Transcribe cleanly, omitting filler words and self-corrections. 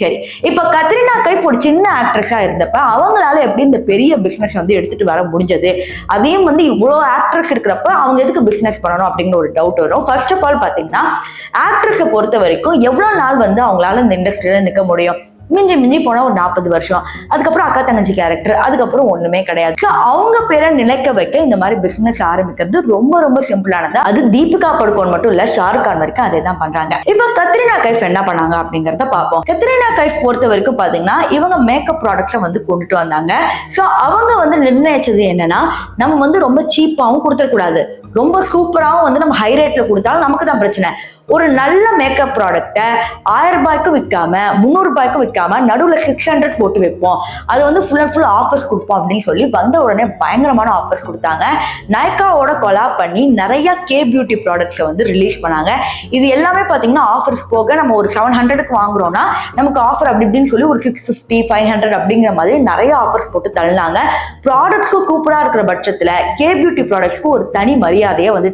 சரி, இப்ப கத்ரீனா கைஃப் ஒரு சின்ன ஆக்ட்ரஸா இருந்தப்ப அவங்களால எப்படி இந்த பெரிய பிசினஸ் வந்து எடுத்துட்டு வர முடிஞ்சது? அதையும் வந்து இவ்வளவு ஆக்ட்ரஸ் இருக்கிறப்ப அவங்க எதுக்கு பிசினஸ் பண்ணணும் அப்படிங்கிற ஒரு டவுட் வரும். ஃபர்ஸ்ட் ஆஃப் ஆல் பாத்தீங்கன்னா, ஆக்ட்ரஸை பொறுத்த வரைக்கும் எவ்வளவு நாள் வந்து அவங்களால இந்த இண்டஸ்ட்ரியில நிக்க முடியும்? மிஞ்சி மிஞ்சி போனா ஒரு 40 வருஷம். அதுக்கப்புறம் அக்கா தங்கச்சி கேரக்டர், அதுக்கப்புறம் ஒண்ணுமே கிடையாது. அவங்க பேரை நிலைக்க வைக்க இந்த மாதிரி பிசினஸ் ஆரம்பிக்கிறது ரொம்ப ரொம்ப சிம்பிளானது. அது தீபிகா படுகோன் மட்டும் இல்ல, ஷாருக் கான் வரைக்கும் அதே தான் பண்றாங்க. இப்ப கத்ரீனா கைஃப் என்ன பண்ணாங்க அப்படிங்கறத பார்ப்போம். கத்ரீனா கைஃப் பொறுத்த வரைக்கும் பாத்தீங்கன்னா, இவங்க மேக்கப் ப்ராடக்ட்ஸை வந்து கொண்டுட்டு வந்தாங்க. சோ அவங்க வந்து நிர்ணயிச்சது என்னன்னா, நம்ம வந்து ரொம்ப சீப்பாவும் கொடுத்துடக்கூடாது, ரொம்ப சூப்பராகவும் வந்து நம்ம ஹை ரேட்ல கொடுத்தாலும் நமக்கு தான் பிரச்சனை. ஒரு நல்ல மேக்கப் ப்ராடக்ட்டை 1000 ரூபாய்க்கு விற்காம 300 ரூபாய்க்கு விற்காம நடுவுல 600 போட்டு வைப்போம், அது வந்து ஃபுல் அண்ட் ஃபுல் ஆஃபர்ஸ் கொடுப்போம் அப்படின்னு சொல்லி வந்த உடனே பயங்கரமான ஆஃபர்ஸ் கொடுத்தாங்க. நைக்காவோட கொலாப் பண்ணி நிறைய கே பியூட்டி ப்ராடக்ட்ஸை வந்து ரிலீஸ் பண்ணாங்க. இது எல்லாமே பார்த்தீங்கன்னா ஆஃபர்ஸ் போக நம்ம ஒரு 700க்கு வாங்குறோம்னா நமக்கு ஆஃபர் அப்படி இப்படின்னு சொல்லி ஒரு 650 500 அப்படிங்கிற மாதிரி நிறைய ஆஃபர்ஸ் போட்டு தள்ளினாங்க. ப்ராடக்ட்ஸும் சூப்பராக இருக்கிற பட்சத்தில் கே பியூட்டி ப்ராடக்ட்ஸ்க்கு ஒரு தனி மரியாதையே வந்துச்சு.